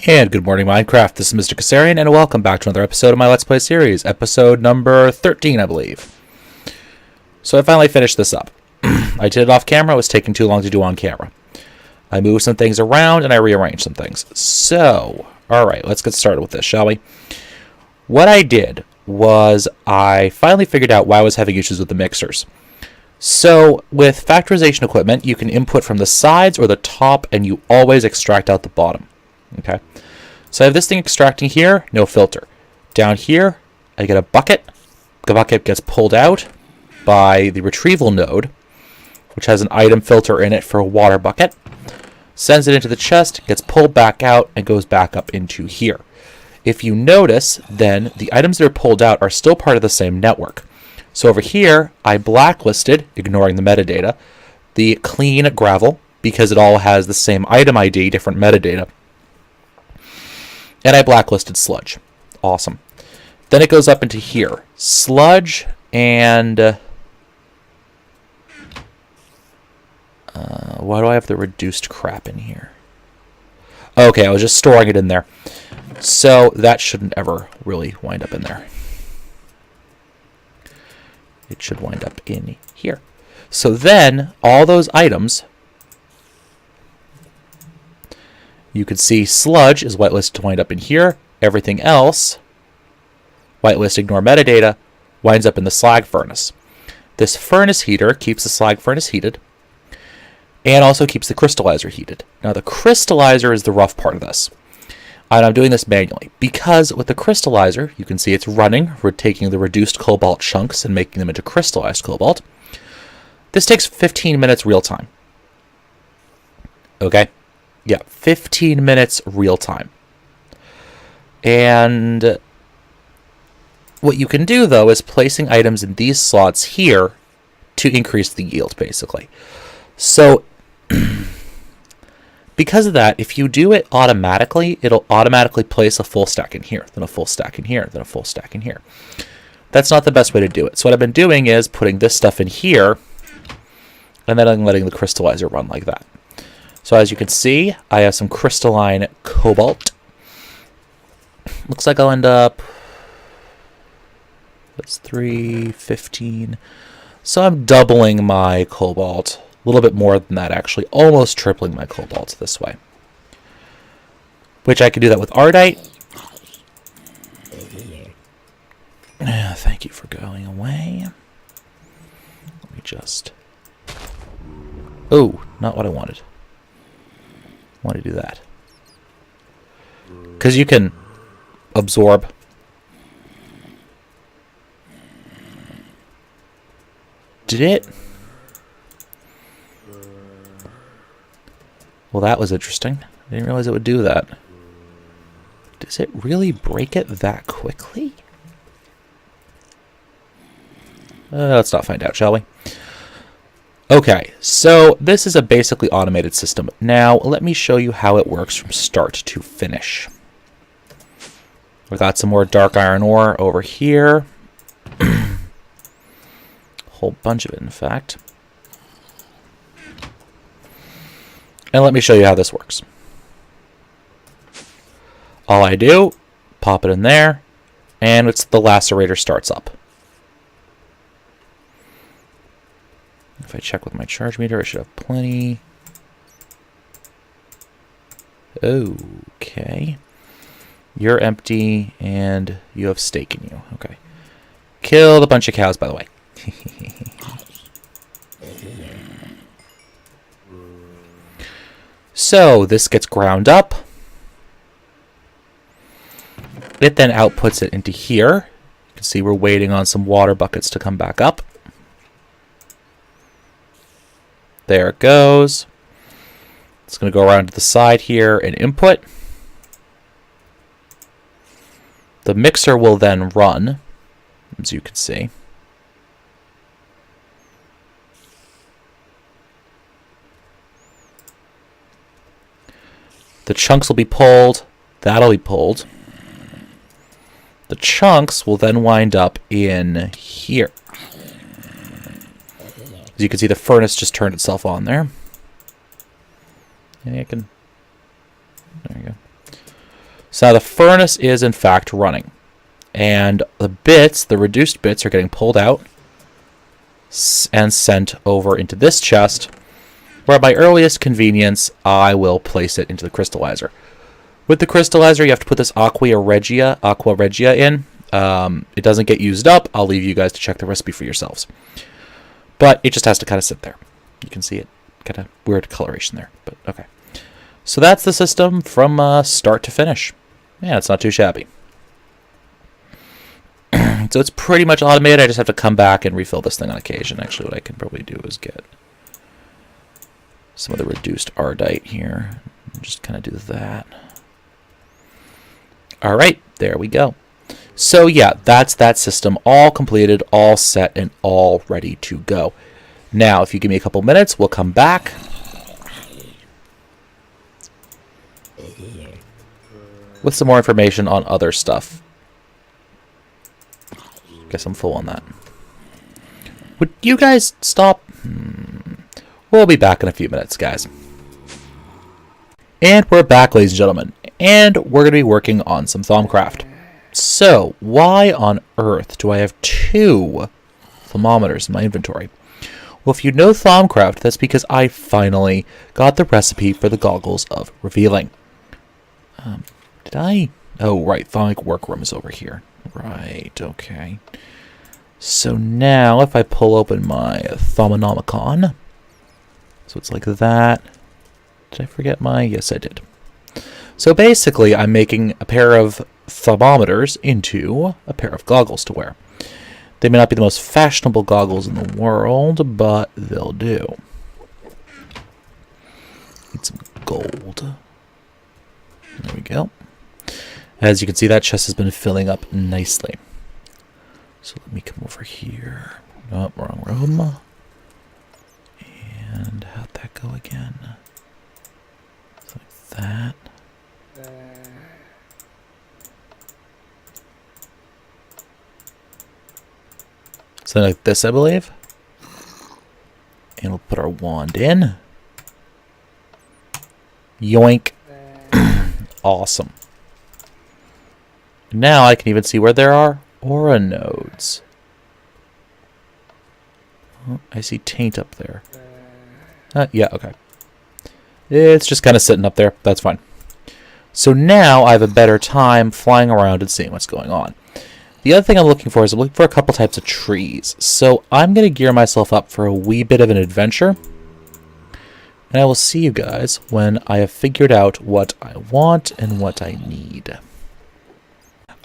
And good morning, Minecraft. This is Mr. Kasarian, and welcome back to another episode of my Let's Play series, episode number 13, I believe. So I finally finished this up. I did it off camera. It was taking too long to do on camera. I moved some things around, and I rearranged some things. So, alright, let's get started with this, shall we? What I did was I finally figured out why I was having issues with the mixers. So, with factorization equipment, you can input from the sides or the top, and you always extract out the bottom. Okay, so I have this thing extracting here, no filter. Down here, I get a bucket. The bucket gets pulled out by the retrieval node, which has an item filter in it for a water bucket. Sends it into the chest, gets pulled back out, and goes back up into here. If you notice, then the items that are pulled out are still part of the same network. So over here, I blacklisted, ignoring the metadata, the clean gravel, because it all has the same item ID, different metadata. And I blacklisted sludge. Awesome. Then it goes up into here. Sludge and... why do I have the reduced crap in here? Okay, I was just storing it in there. So that shouldn't ever really wind up in there. It should wind up in here. So then, all those items... You can see sludge is whitelisted to wind up in here. Everything else, whitelist, ignore metadata, winds up in the slag furnace. This furnace heater keeps the slag furnace heated and also keeps the crystallizer heated. Now the crystallizer is the rough part of this. And I'm doing this manually because with the crystallizer, you can see it's running. We're taking the reduced cobalt chunks and making them into crystallized cobalt. This takes 15 minutes real time. Okay? Yeah, 15 minutes real time. And what you can do, though, is placing items in these slots here to increase the yield, basically. So, because of that, if you do it automatically, it'll automatically place a full stack in here, then a full stack in here, then a full stack in here. That's not the best way to do it. So what I've been doing is putting this stuff in here, and then I'm letting the crystallizer run like that. So as you can see, I have some crystalline cobalt. Looks like I'll end up... That's 315. So I'm doubling my cobalt. A little bit more than that, actually. Almost tripling my cobalt this way. Which I could do that with Ardite. Thank you for going away. Let me just... Oh, not what I wanted. Want to do that because you can absorb. Did it? Well, that was interesting. I didn't realize it would do that. Does it really break it that quickly? Let's not find out, shall we? Okay, so this is a basically automated system. Now, let me show you how it works from start to finish. We got some more dark iron ore over here. A whole bunch of it, in fact. And let me show you how this works. All I do, pop it in there, and it's the lacerator starts up. If I check with my charge meter, I should have plenty. Okay. You're empty, and you have steak in you. Okay. Killed a bunch of cows, by the way. So, this gets ground up. It then outputs it into here. You can see we're waiting on some water buckets to come back up. There it goes. It's going to go around to the side here and input. The mixer will then run, as you can see. The chunks will be pulled. That'll be pulled. The chunks will then wind up in here. As you can see, the furnace just turned itself on there. Maybe I can... There you go. So now the furnace is in fact running. And the bits, the reduced bits, are getting pulled out and sent over into this chest, where at my earliest convenience, I will place it into the crystallizer. With the crystallizer, you have to put this aqua regia in. It doesn't get used up. I'll leave you guys to check the recipe for yourselves. But it just has to kind of sit there. You can see it. Kind of weird coloration there, but okay. So that's the system from start to finish. Yeah, it's not too shabby. So it's pretty much automated. I just have to come back and refill this thing on occasion. Actually, what I can probably do is get some of the reduced ardite here. Just kind of do that. All right, there we go. So yeah, that's that system all completed, all set, and all ready to go. Now, if you give me a couple minutes, we'll come back. With some more information on other stuff. Guess I'm full on that. Would you guys stop? We'll be back in a few minutes, guys. And we're back, ladies and gentlemen. And we're going to be working on some Thaumcraft. So, why on earth do I have 2 thermometers in my inventory? Well, if you know Thaumcraft, that's because I finally got the recipe for the goggles of revealing. Did I? Oh, right. Thaumic workroom is over here. Right, okay. So now, if I pull open my Thaumonomicon, so it's like that. Did I forget my? Yes, I did. So basically, I'm making a pair of thermometers into a pair of goggles to wear. They may not be the most fashionable goggles in the world, but they'll do. Need some gold. There we go. As you can see, that chest has been filling up nicely. So let me come over here. Oh, wrong room. And how'd that go again? So like that. So like this, I believe. And we'll put our wand in. Yoink. Awesome. Now I can even see where there are aura nodes. Oh, I see taint up there. Yeah, okay. It's just kind of sitting up there. That's fine. So now I have a better time flying around and seeing what's going on. The other thing I'm looking for is I'm looking for a couple types of trees. So I'm going to gear myself up for a wee bit of an adventure. And I will see you guys when I have figured out what I want and what I need.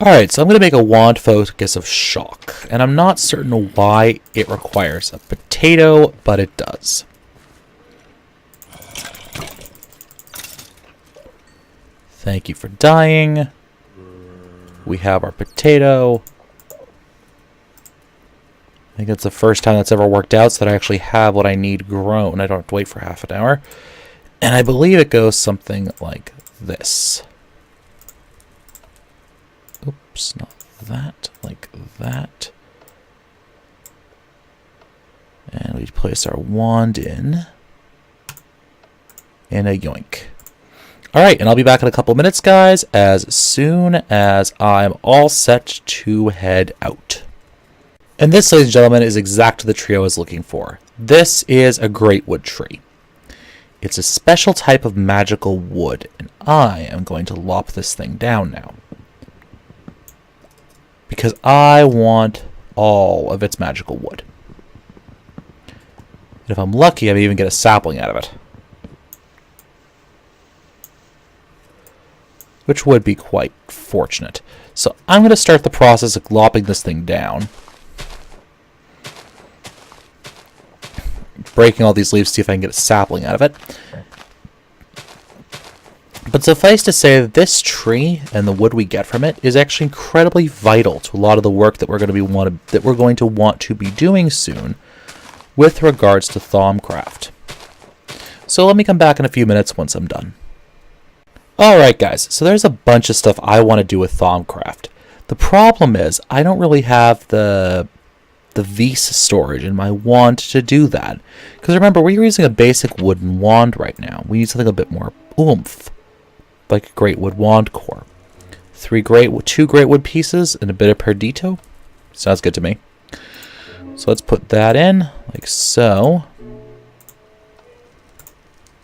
Alright, so I'm going to make a wand focus of shock. And I'm not certain why it requires a potato, but it does. Thank you for dying. We have our potato. I think it's the first time that's ever worked out so that I actually have what I need grown. I don't have to wait for half an hour. And I believe it goes something like this. Oops, not that. Like that. And we place our wand in. And a yoink. Alright, and I'll be back in a couple minutes, guys, as soon as I'm all set to head out. And this, ladies and gentlemen, is exactly the tree I was looking for. This is a great wood tree. It's a special type of magical wood, and I am going to lop this thing down now. Because I want all of its magical wood. And if I'm lucky, I may even get a sapling out of it. Which would be quite fortunate. So I'm going to start the process of lopping this thing down. Breaking all these leaves, see if I can get a sapling out of it. But suffice to say that this tree and the wood we get from it is actually incredibly vital to a lot of the work that we're going to want to be doing soon with regards to Thaumcraft. So let me come back in a few minutes once I'm done. Alright guys, so there's a bunch of stuff I want to do with Thaumcraft. The problem is, I don't really have the Vise storage in my wand to do that. Because remember, we're using a basic wooden wand right now. We need something a bit more oomph, like a great wood wand core. 2 great wood pieces and a bit of perdito. Sounds good to me. So let's put that in, like so.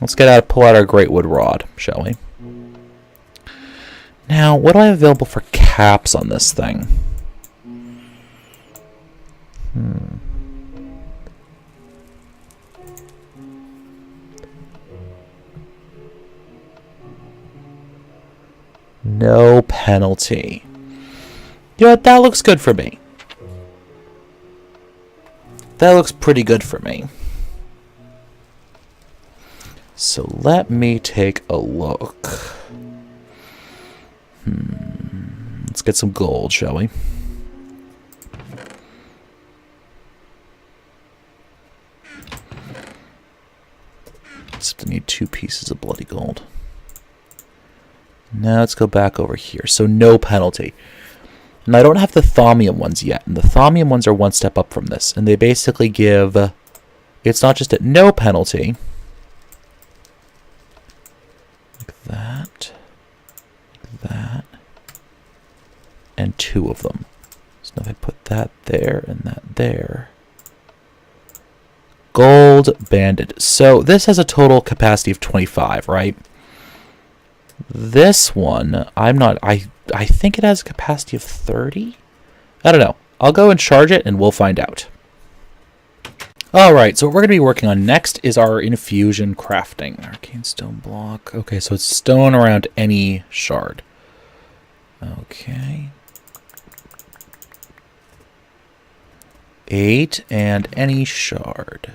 Let's pull out our great wood rod, shall we? Now, what do I have available for caps on this thing? No penalty. Yeah, that looks good for me. That looks pretty good for me. So let me take a look. Let's get some gold, shall we? Just need 2 pieces of bloody gold. Now let's go back over here. So no penalty. And I don't have the thaumium ones yet. And the thaumium ones are one step up from this. And they basically give... it's not just at no penalty. Like that. Like that. And 2 of them. So now if I put that there and that there. Gold banded. So this has a total capacity of 25, right? This one, I think it has a capacity of 30? I don't know. I'll go and charge it and we'll find out. Alright, so what we're going to be working on next is our infusion crafting. Arcane stone block. Okay, so it's stone around any shard. Okay. 8 and any shard.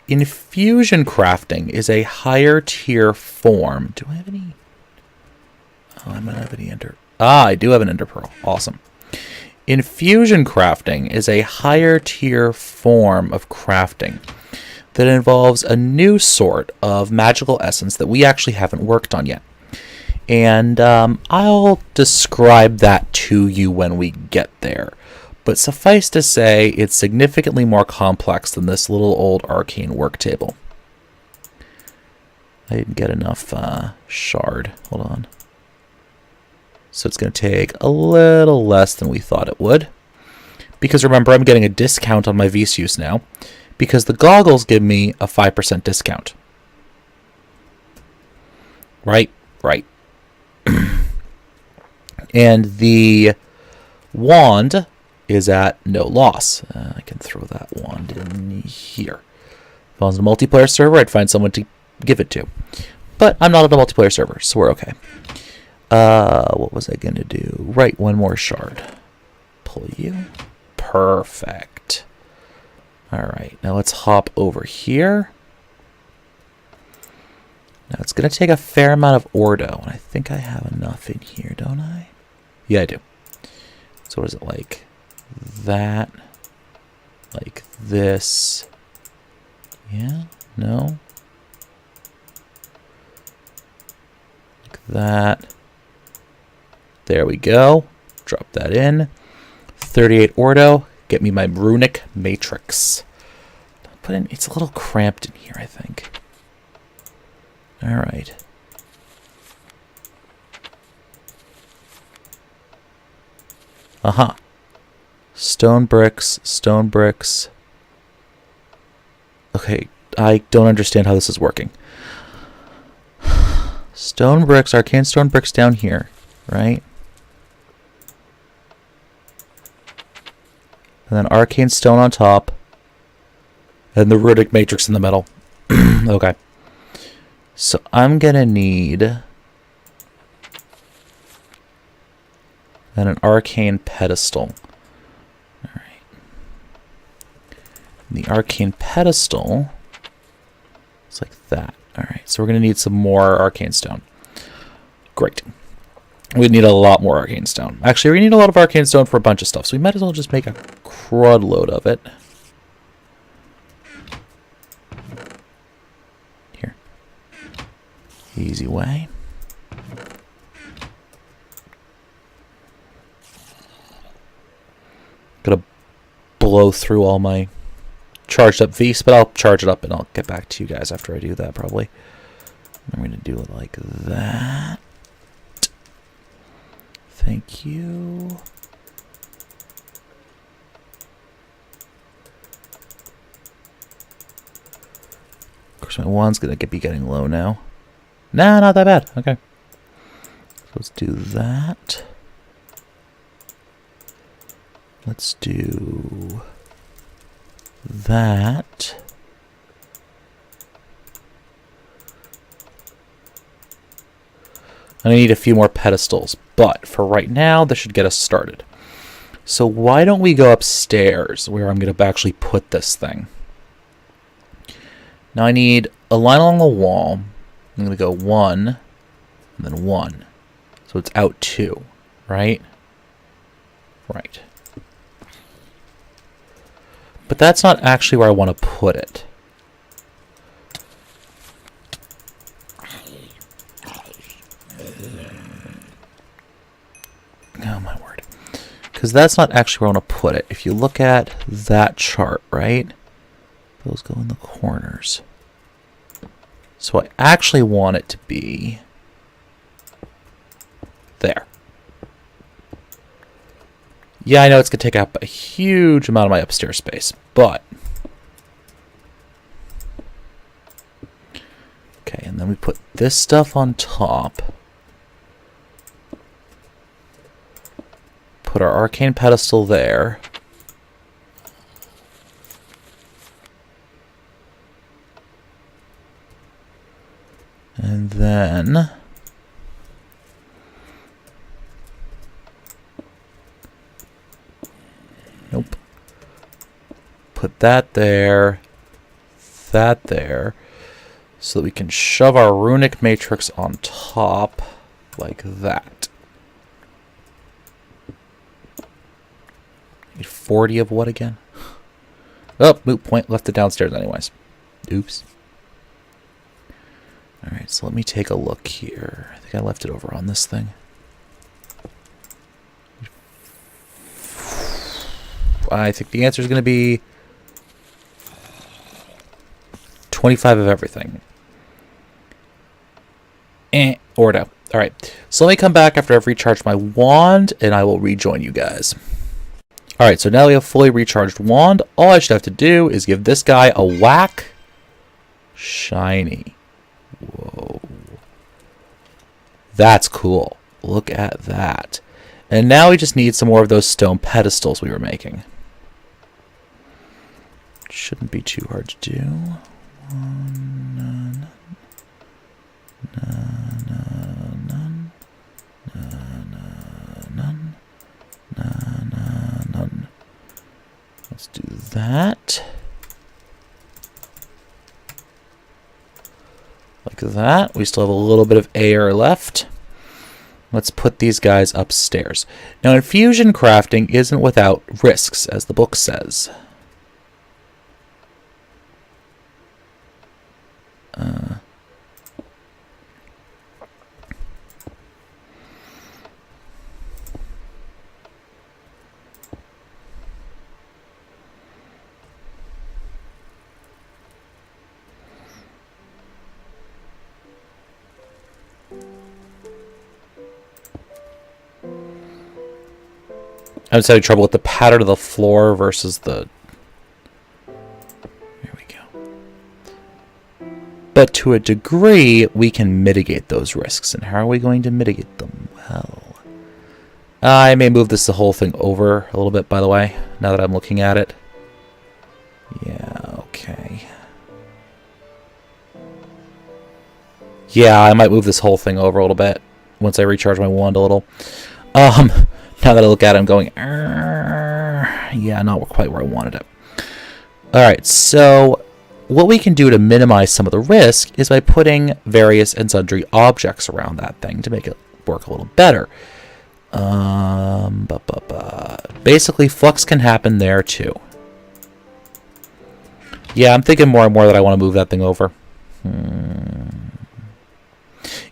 Infusion crafting is a higher tier form. Do I have any? Oh, I might have any ender. Ah, I do have an ender pearl. Awesome. Infusion crafting is a higher tier form of crafting that involves a new sort of magical essence that we actually haven't worked on yet. And I'll describe that to you when we get there. But suffice to say, it's significantly more complex than this little old arcane work table. I didn't get enough shard. Hold on. So it's going to take a little less than we thought it would. Because remember, I'm getting a discount on my Vicious now. Because the goggles give me a 5% discount. Right? Right. And the wand is at no loss. I can throw that wand in here. If I was on a multiplayer server, I'd find someone to give it to. But I'm not on a multiplayer server, so we're okay. What was I going to do? Right, 1 more shard. Pull you. Perfect. Alright, now let's hop over here. Now it's going to take a fair amount of ordo, and I think I have enough in here, don't I? Yeah, I do. So what is it like? That. Like this. Yeah? No? Like that. There we go. Drop that in. 38 ordo. Get me my runic matrix. Put in. It's a little cramped in here, I think. All right. Aha. Stone bricks. Stone bricks. Okay. I don't understand how this is working. Stone bricks. Arcane stone bricks down here. Right? And then arcane stone on top. And the runic matrix in the middle. Okay. So I'm going to need and an arcane pedestal. All right. And the arcane pedestal is like that. All right. So we're going to need some more arcane stone. Great. We need a lot more arcane stone. Actually, we need a lot of arcane stone for a bunch of stuff, so we might as well just make a crud load of it. Here. Easy way. Gonna blow through all my charged up V's, but I'll charge it up and I'll get back to you guys after I do that, probably. I'm gonna do it like that. Thank you. Of course, my one's going to be getting low now. Nah, not that bad. Okay. So let's do that. Let's do that. I need a few more pedestals, but for right now, this should get us started. So why don't we go upstairs where I'm going to actually put this thing? Now I need a line along the wall. I'm going to go 1 and then 1. So it's out 2, right? Right. But that's not actually where I want to put it. Oh my word. Because that's not actually where I want to put it. If you look at that chart, right? Those go in the corners. So I actually want it to be there. Yeah, I know it's going to take up a huge amount of my upstairs space, but... Okay, and then we put this stuff on top. Put our arcane pedestal there. And then... Nope. Put that there. That there. So that we can shove our runic matrix on top like that. Need 40 of what again? Oh, moot point. Left it downstairs anyways. Oops. Alright, so let me take a look here. I think I left it over on this thing. I think the answer is going to be 25 of everything. Or no. Alright, so let me come back after I've recharged my wand, and I will rejoin you guys. Alright, so now that we have a fully recharged wand, all I should have to do is give this guy a whack. Shiny. Whoa. That's cool. Look at that. And now we just need some more of those stone pedestals we were making. Shouldn't be too hard to do. Let's do that. Like that. We still have a little bit of air left. Let's put these guys upstairs. Now, infusion crafting isn't without risks, as the book says. I'm just having trouble with the pattern of the floor versus the... There we go. But to a degree, we can mitigate those risks. And how are we going to mitigate them? Well, I may move this the whole thing over a little bit, by the way, now that I'm looking at it. Yeah, okay. Yeah, I might move this whole thing over a little bit once I recharge my wand a little. Now that I look at it, I'm going, yeah, not quite where I wanted it. Alright, so what we can do to minimize some of the risk is by putting various and sundry objects around that thing to make it work a little better. Basically, flux can happen there too. Yeah, I'm thinking more and more that I want to move that thing over. You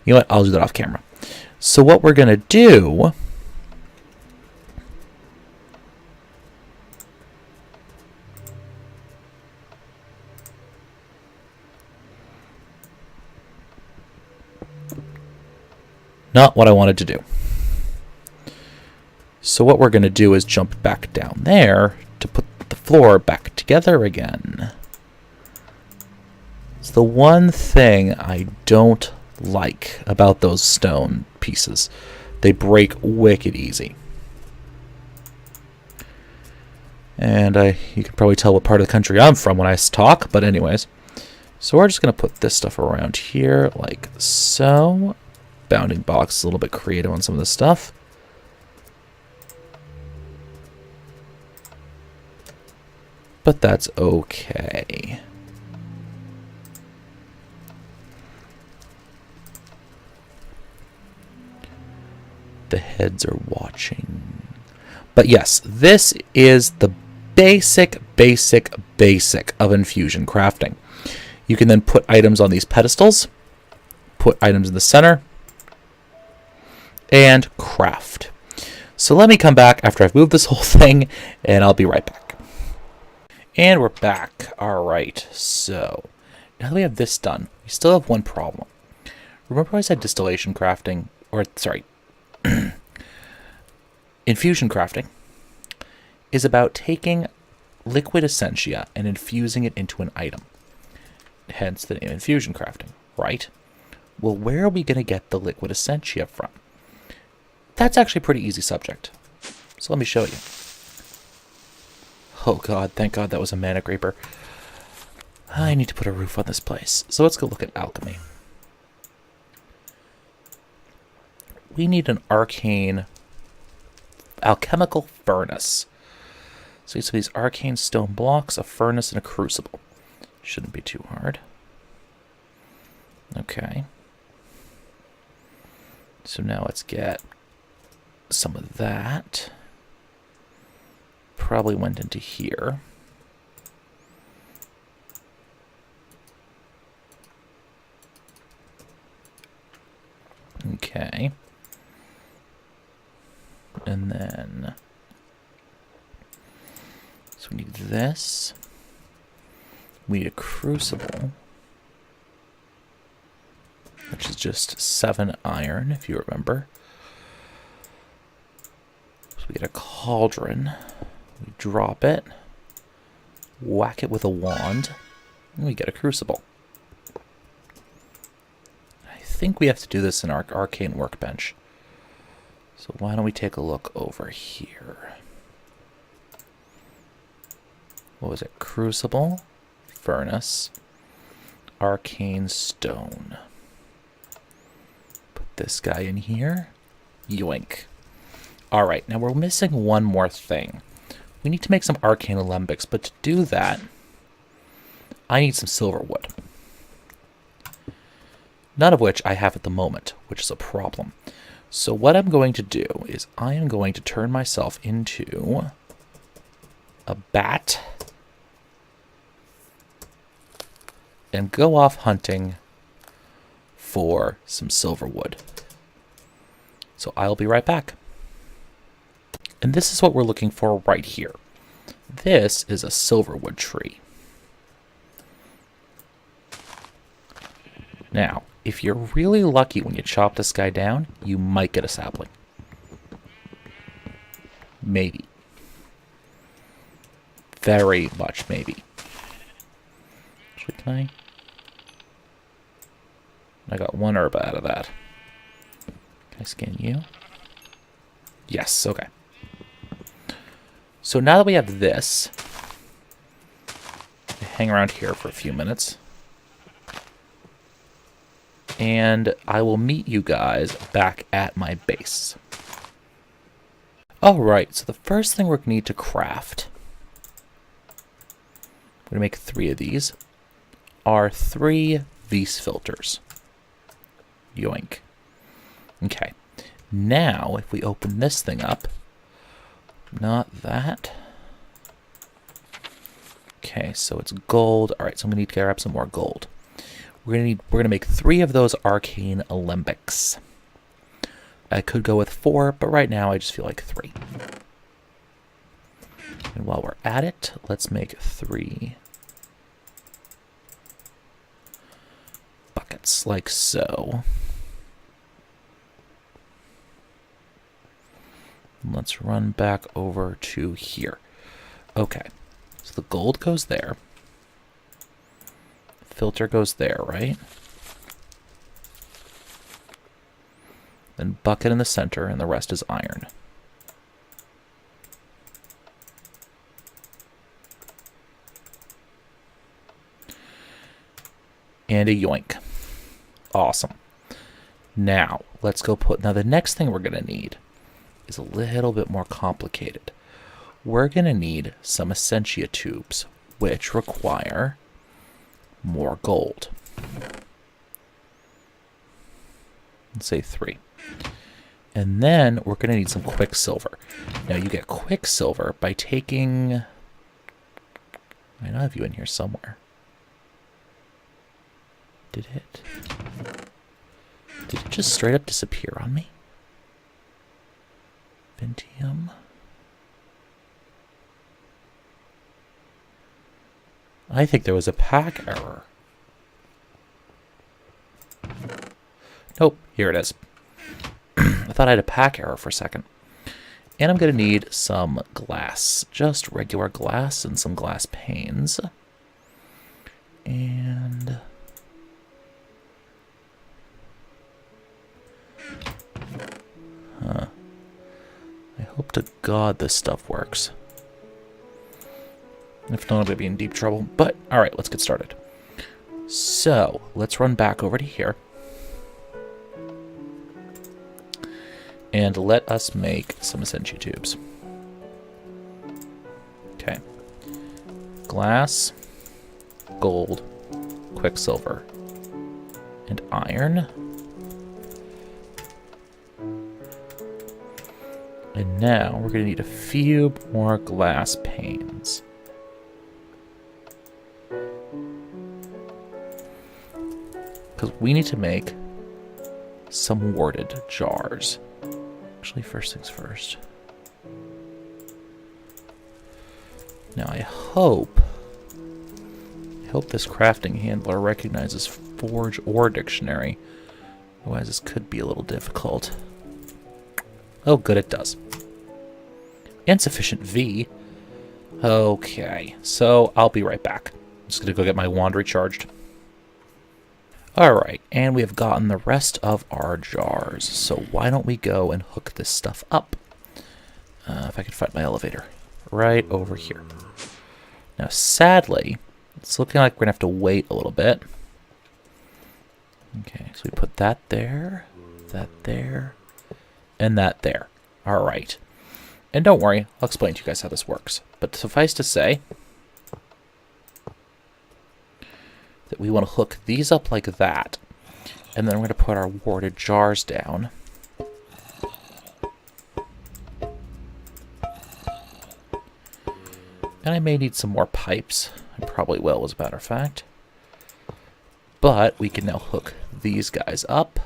know what? I'll do that off camera. So what we're going to do... Not what I wanted to do. So what we're going to do is jump back down there to put the floor back together again. It's the one thing I don't like about those stone pieces. They break wicked easy. And you can probably tell what part of the country I'm from when I talk, but anyways. So we're just going to put this stuff around here like so. Bounding box is a little bit creative on some of this stuff. But that's okay. The heads are watching. But yes, this is the basic of infusion crafting. You can then put items on these pedestals, put items in the center, and craft. So let me come back after I've moved this whole thing, and I'll be right back. And we're back. Alright, so now that we have this done, we still have one problem. Remember I said distillation crafting, or sorry, infusion crafting is about taking liquid essentia and infusing it into an item. Hence the name infusion crafting, right? Well, where are we going to get the liquid essentia from? That's actually a pretty easy subject. So let me show you. Oh god, thank god that was a mana creeper. I need to put a roof on this place. So let's go look at alchemy. We need an arcane alchemical furnace. So these arcane stone blocks, a furnace, and a crucible. Shouldn't be too hard. Okay. So now let's get some of that. Probably went into here. Okay. And then, so we need this. We need a crucible, which is just 7 iron, if you remember. So we get a cauldron. We drop it, whack it with a wand, and we get a crucible. I think we have to do this in our arcane workbench. So why don't we take a look over here? What was it? Crucible, furnace, arcane stone. Put this guy in here. Yoink. Alright, now we're missing one more thing. We need to make some arcane alembics, but to do that, I need some silver wood. None of which I have at the moment, which is a problem. So what I'm going to do is I am going to turn myself into a bat and go off hunting for some silver wood. So I'll be right back. And this is what we're looking for right here. This is a silverwood tree. Now, if you're really lucky when you chop this guy down, you might get a sapling. Maybe. Very much maybe. Actually, can I got 1 herb out of that. Can I scan you? Yes, okay. So now that we have this, hang around here for a few minutes. And I will meet you guys back at my base. Alright, so the first thing we're going to need to craft, we're going to make 3 of these, are 3 Vise filters. Yoink. Okay. Now, if we open this thing up, not that. Okay, so it's gold. Alright, so I'm going to need to grab some more gold. We're gonna make 3 of those arcane alembics. I could go with 4, but right now I just feel like 3. And while we're at it, let's make 3 buckets like so. Let's run back over to here. Okay, so the gold goes there. Filter goes there, right? Then bucket in the center, and the rest is iron. And a yoink. Awesome. Now, let's go now the next thing we're going to need is a little bit more complicated. We're going to need some essentia tubes, which require more gold. Let's say 3. And then we're going to need some quicksilver. Now, you get quicksilver by taking... I know I have you in here somewhere. Did it just straight up disappear on me? Ventium. I think there was a pack error. Nope, here it is. I thought I had a pack error for a second. And I'm going to need some glass. Just regular glass and some glass panes. And... Huh. I hope to God this stuff works. If not, I'm going to be in deep trouble. But, alright, let's get started. So, let's run back over to here. And let us make some essentia tubes. Okay. Glass, gold, quicksilver, and iron. And now we're going to need a few more glass panes. Because we need to make some warded jars. Actually, first things first. Now I hope this crafting handler recognizes Forge or Dictionary. Otherwise this could be a little difficult. Oh, good, it does. Insufficient V. Okay, so I'll be right back. I'm just going to go get my wand recharged. Alright, and we have gotten the rest of our jars. So why don't we go and hook this stuff up? If I can find my elevator. Right over here. Now, sadly, it's looking like we're going to have to wait a little bit. Okay, so we put that there, and that there. Alright. And don't worry, I'll explain to you guys how this works. But suffice to say that we want to hook these up like that. And then we're going to put our warded jars down. And I may need some more pipes. I probably will, as a matter of fact. But we can now hook these guys up.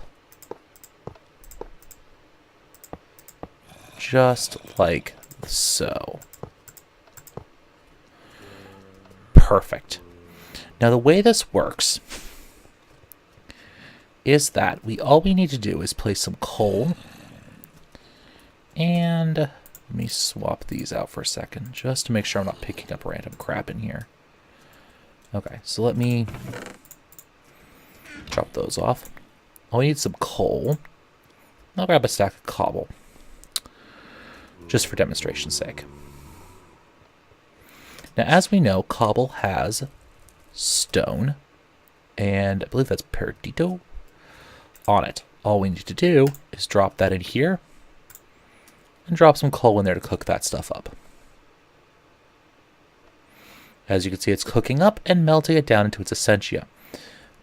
Just like so. Perfect. Now the way this works is that all we need to do is place some coal. And let me swap these out for a second, just to make sure I'm not picking up random crap in here. Okay, so let me drop those off. Oh, we need some coal. I'll grab a stack of cobble, just for demonstration's sake. Now, as we know, cobble has stone, and I believe that's peridotite on it. All we need to do is drop that in here, and drop some coal in there to cook that stuff up. As you can see, it's cooking up and melting it down into its essentia.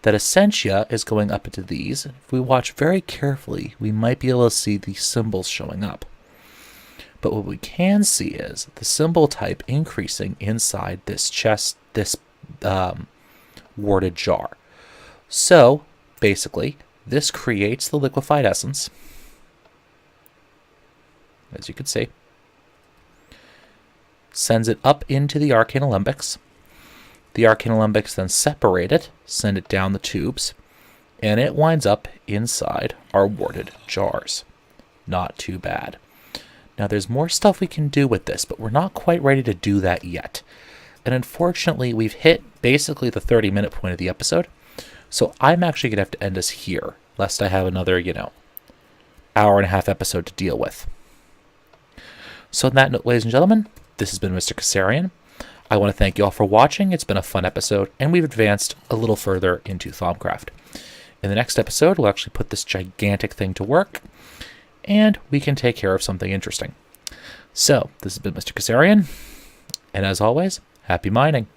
That essentia is going up into these. If we watch very carefully, we might be able to see these symbols showing up. But what we can see is the symbol type increasing inside this chest, this warded jar. So, basically, this creates the liquefied essence, as you can see. Sends it up into the arcane alembics. The arcane alembics then separate it, send it down the tubes, and it winds up inside our warded jars. Not too bad. Now, there's more stuff we can do with this, but we're not quite ready to do that yet. And unfortunately, we've hit basically the 30-minute point of the episode, so I'm actually going to have to end this here, lest I have another, hour and a half episode to deal with. So on that note, ladies and gentlemen, this has been Mr. Kasarian. I want to thank you all for watching. It's been a fun episode, and we've advanced a little further into Thaumcraft. In the next episode, we'll actually put this gigantic thing to work, and we can take care of something interesting. So, this has been Mr. Kasarian, and as always, happy mining.